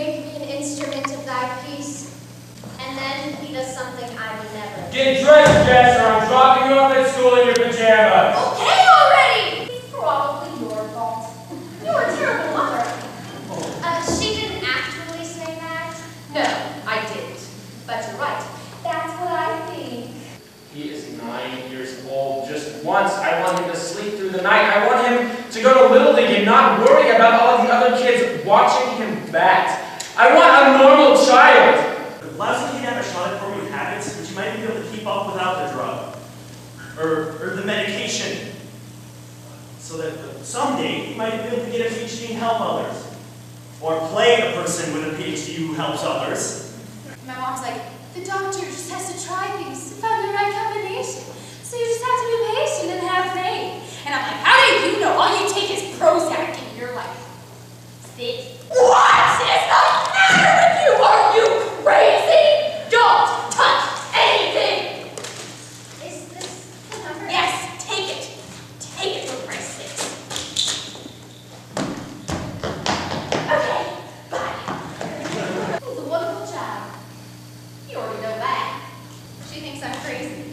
make me an instrument of thy peace. And then he does something I would never. Get dressed, Jess, or I'm dropping you off at school in your pajamas. Okay already! It's probably your fault. You're a terrible mother. She didn't actually say that. No, I didn't. But you're right. That's what I think. He is 9 years old. Just once, I want him to sleep through the night. I want him to go to Little League and not worry about all of the other kids watching him bat. I want a normal child. Allows you to have a shot at forming habits which you might be able to keep up without the drug or the medication, so that someday you might be able to get a PhD and help others, or play a person with a PhD who helps others. My mom's like, the doctor just has to try things to find the right combination. So you just have to be patient and have faith. And I'm like, how do you know? All you take is Prozac and you're like, sit. What is the matter with you? Are you crazy? Don't touch anything. Is this the number? Yes, take it. Take it for Christ's sake. Okay, bye. He's a wonderful child. You already know that. She thinks I'm crazy.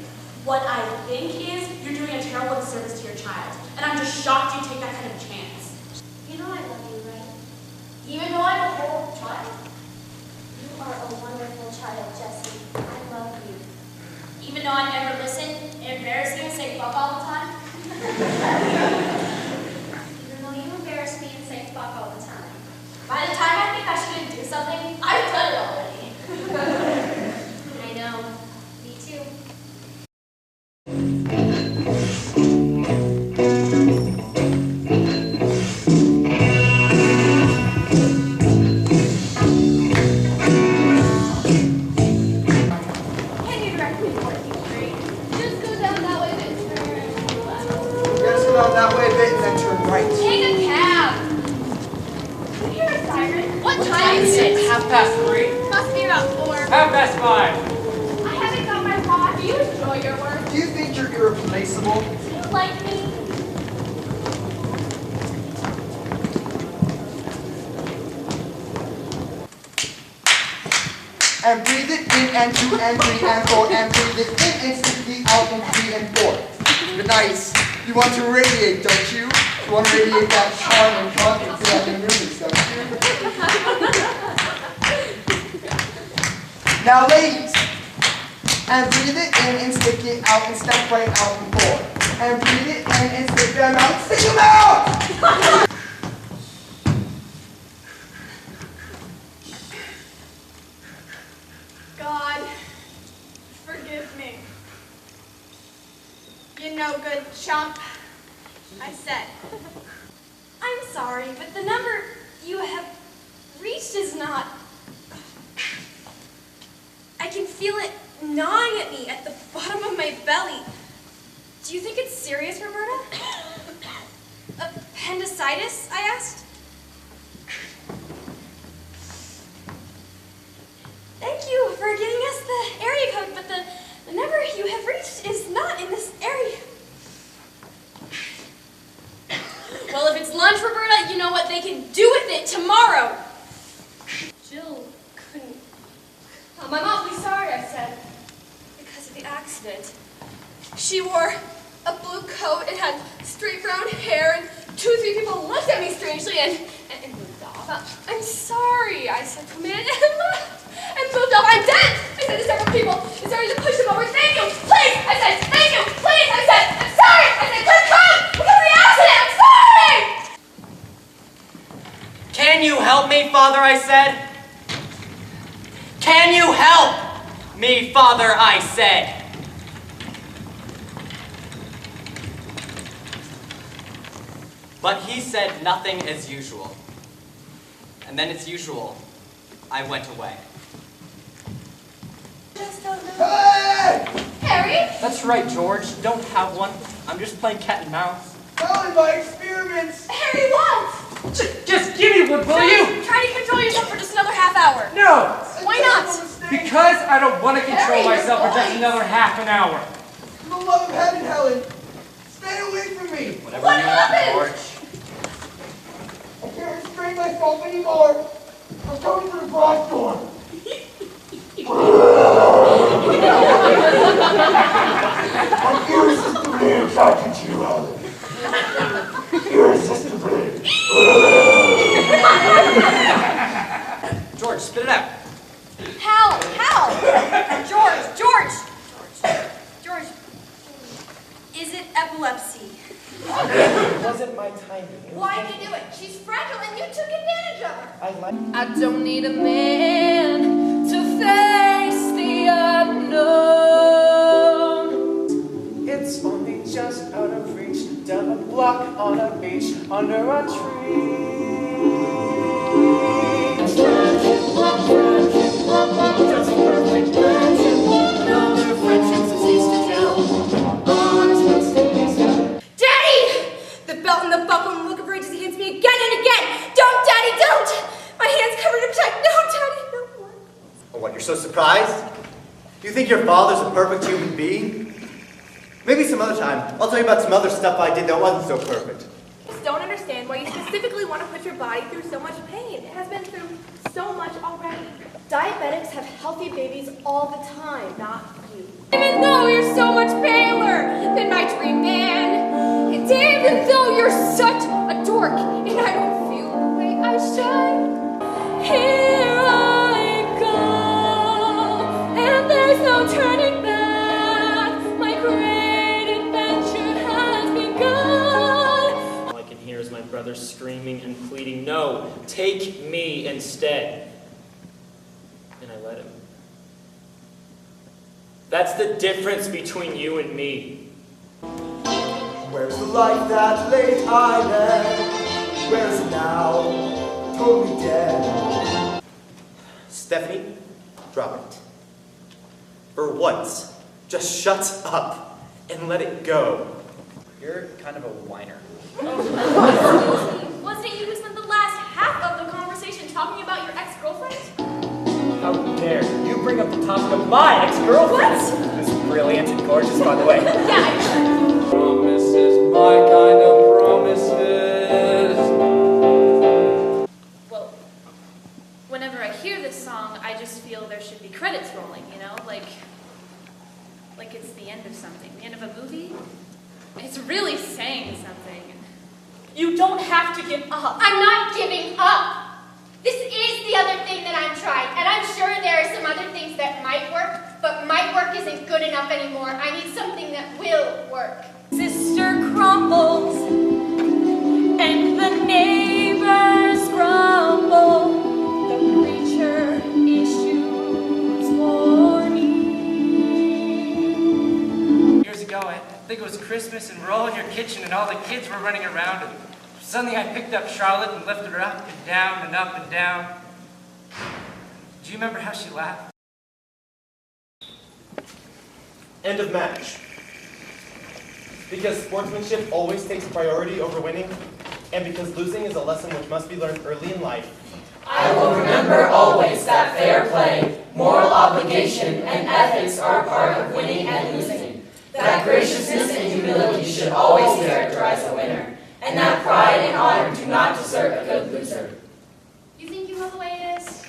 What I think is you're doing a terrible disservice to your child, and I'm just shocked you take that kind of chance. You know I love you, right? Even though I'm a horrible child? You are a wonderful child, Jessie. I love you. Even though I never listen, embarrass you, and say fuck all the time. Even though you embarrass me and say fuck all the time. By the time I think I shouldn't do something, I've done it already. I know. Me too. Can you direct me to 14th Street? Just go down that way, then turn left. Just go down that way a bit and then turn right. Take a cab. You hear a siren? What time is it? 3:30. Must be about 4. 5:05. I haven't got my watch. Do you enjoy your work? Do you think you're irreplaceable? Do you like me? And breathe it in and 2 and 3 and 4 and breathe it in and stick out in 3 and 4. But nice. You want to radiate, don't you? You want to radiate that charm and confidence that in movies, don't you? Now ladies, and breathe it in and stick it out and step right out in 4. And breathe it in and stick them out, stick them out! God, forgive me. You no good chump, I said. I'm sorry, but the number you have reached is not... I can feel it gnawing at me at the bottom of my belly. Do you think it's serious, Roberta? Appendicitis? I asked. Thank you for giving us the area code, but the number you have reached is not in this area. Well, if it's lunch, Roberta, you know what they can do with it tomorrow. Jill couldn't come. I'm awfully sorry, I said, because of the accident. She wore a blue coat and had straight brown hair, and 2 or 3 people looked at me strangely and moved off. I'm sorry, I said, come in, and left. And moved off. I'm dead! I said to several people and started to push them over. Thank you! Please! I said, thank you! Please! I said, I'm sorry! I said, couldn't come! Because of the accident! I'm sorry! Can you help me, Father, I said? Can you help me, Father, I said? But he said nothing as usual. And then as usual, I went away. Hey! Harry? That's right, George. Don't have one. I'm just playing cat and mouse. Not my experiments! Harry, what? Just give me one, will you? Try to control yourself for just another half hour. No! Why not? Because I don't want to control Harry, myself for just boys. another half an hour. For the love of heaven, Helen! Stay away from me! Whatever What you happened? want, George. I can't restrain myself anymore! I'm coming to the garage door. I'm irresistibly attracted to you, Alan. Irresistibly. George, spit it out. Hal! George, is it epilepsy? It wasn't my timing. Why'd you do it? She's fragile and you took advantage of her. I don't need a man to face the unknown. It's only just out of reach, down a block on a beach, under a tree. Daddy! The belt and the buckle and look of rage as he hits me again and again. Don't, Daddy, don't! My hand's covered in blood. No, Daddy, no. Oh, what, you're so surprised? Do you think your father's a perfect human being? Maybe some other time, I'll tell you about some other stuff I did that wasn't so perfect. I just don't understand why you specifically want to put your body through so much pain. It has been through so much already. Diabetics have healthy babies all the time, not you. Even though you're so much paler than my dream man, and even though you're such a dork, and I don't feel the way I should, here I go, and there's no turning back. My great adventure has begun. All I can hear is my brother screaming and pleading, "No, take me instead." And I let him. That's the difference between you and me. Where's the life that late I led? Where is it now? Totally dead. Stephanie, drop it. For once, just shut up and let it go. You're kind of a whiner. Wasn't it you who spent the last half of the conversation talking about your ex-girlfriend? How dare you bring up the topic of my ex-girlfriend? What? Who's brilliant and gorgeous, by the way. Yeah, Promises, my kind of promises. Well, whenever I hear this song, I just feel there should be credits rolling, you know? Like it's the end of something. The end of a movie? It's really saying something. You don't have to give up. I'm not giving up. This is the other thing that I'm trying, and I'm sure there are some other things that might work, but might work isn't good enough anymore. I need something that will work. Sister crumbles, and the neighbors grumble. The preacher issues warning. Years ago, I think it was Christmas, and we're all in your kitchen, and all the kids were running around, and suddenly I picked up Charlotte and lifted her up and down and up and down. Do you remember how she laughed? End of match. Because sportsmanship always takes priority over winning, and because losing is a lesson which must be learned early in life. I will remember always that fair play, moral obligation, and ethics are a part of winning and losing. That graciousness and humility should always characterize a winner, and that pride and honor do not desert a good loser. You think you know the way it is?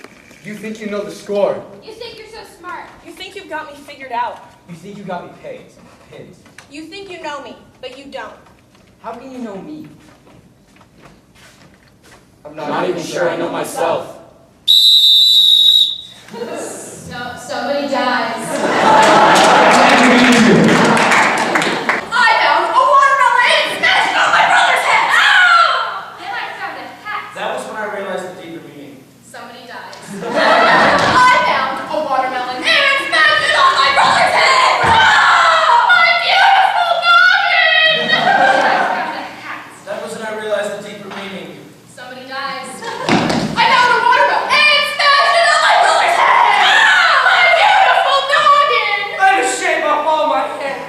You think you know the score. You think you're so smart. You think you've got me figured out. You think you got me pinned. You think you know me, but you don't. How can you know me? I'm not even sure I know myself. Somebody dies. I found a watermelon and smashed it on my brother's head! Ah! Then I found a hat. That was when I realized the deeper meaning. Somebody dies. I found a watermelon and smashed it on my brother's head! Ah! My beautiful noggin! Then I found a hat. That was when I realized the deeper meaning. Somebody dies. I found a watermelon and smashed it on my brother's head! Ah! My beautiful noggin! I just shave off all my hair.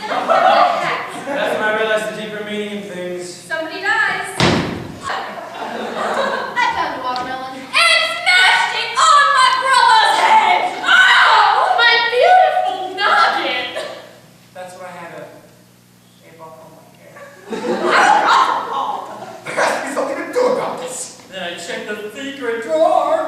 Then I found a hat. That's when I realized the deeper meaning in things. Somebody dies. I found a watermelon and smashed it on my brother's head! Oh, my beautiful noggin! That's when I had to shave off all my hair. There has to be something to do about this. Then I checked the secret drawer.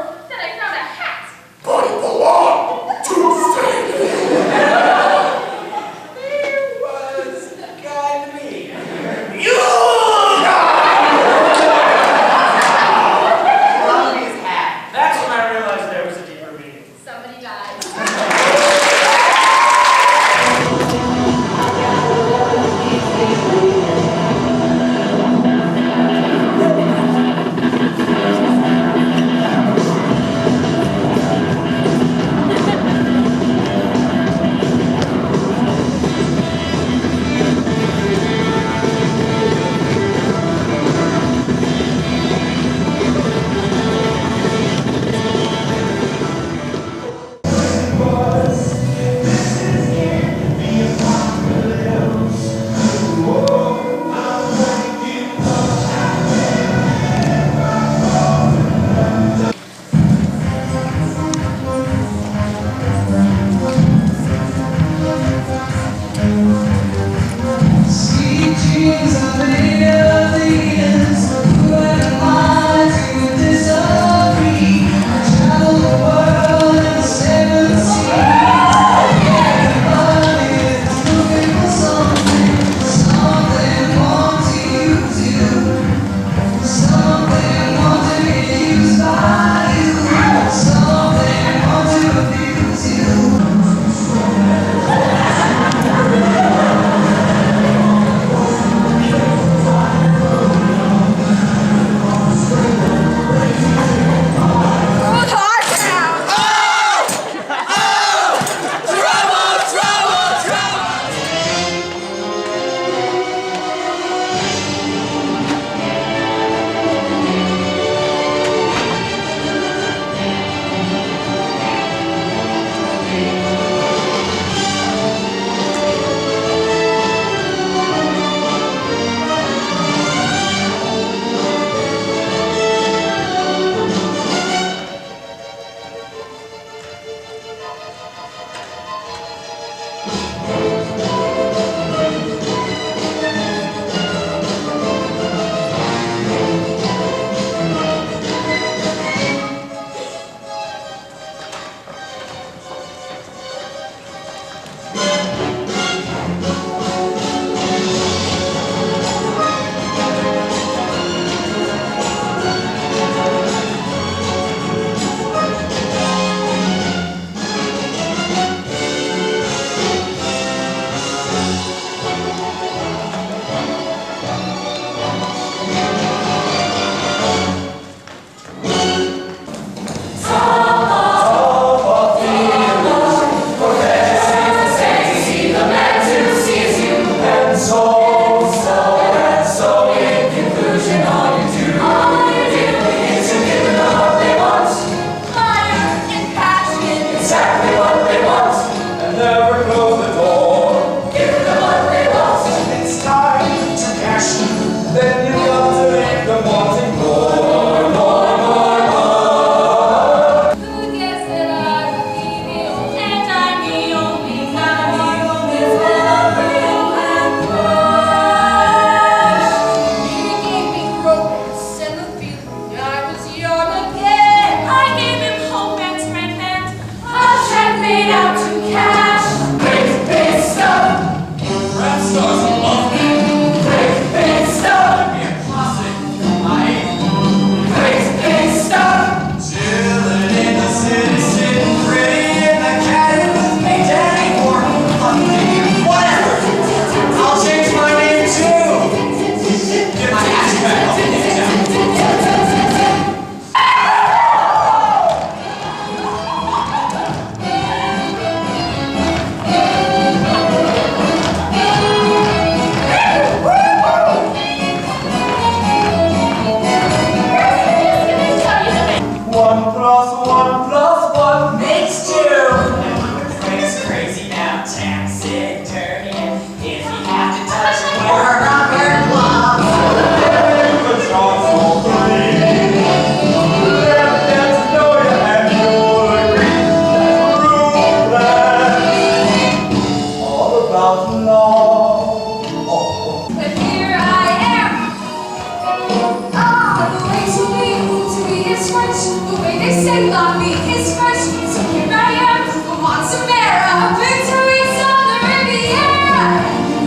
They love me, it's fresh, so here I am. I want some air, I've been 2 weeks on the Riviera.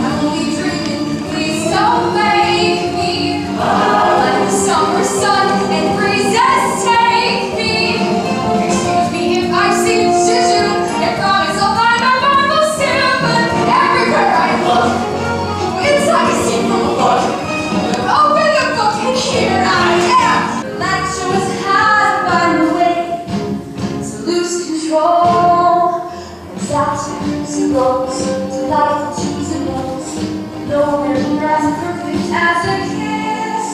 I'm only dreaming, please don't make me. Let the summer sun and breezes take me. Excuse me if I seem to do. I promise I'll find my Bible still, but everywhere I look, it's like a scene from a book. Open the book and here I am. Lecture was had by the way to lose control. And statues and goes to life and cheese and rolls. Nowhere near as perfect as a kiss.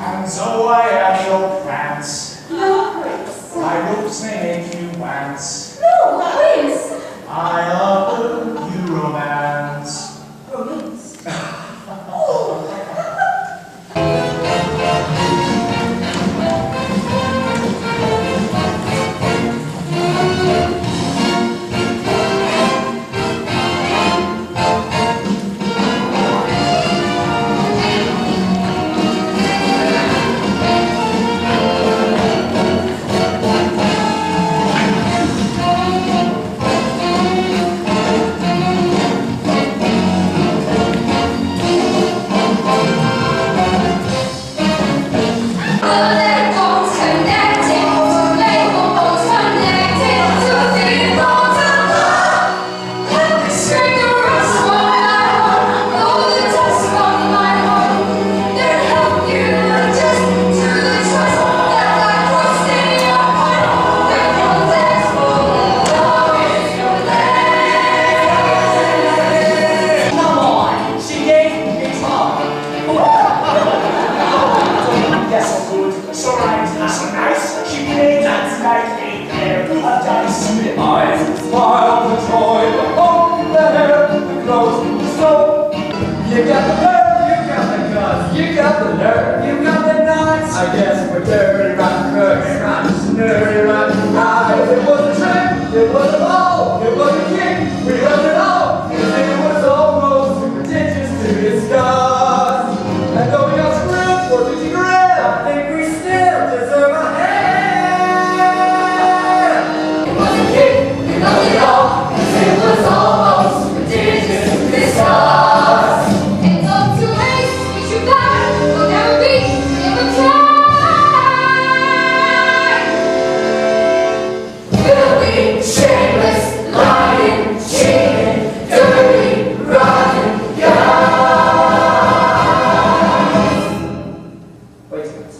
And so I am your prance. No praise. My ropes may make you dance. No praise. I offer you romance. Romance. Wait a minute.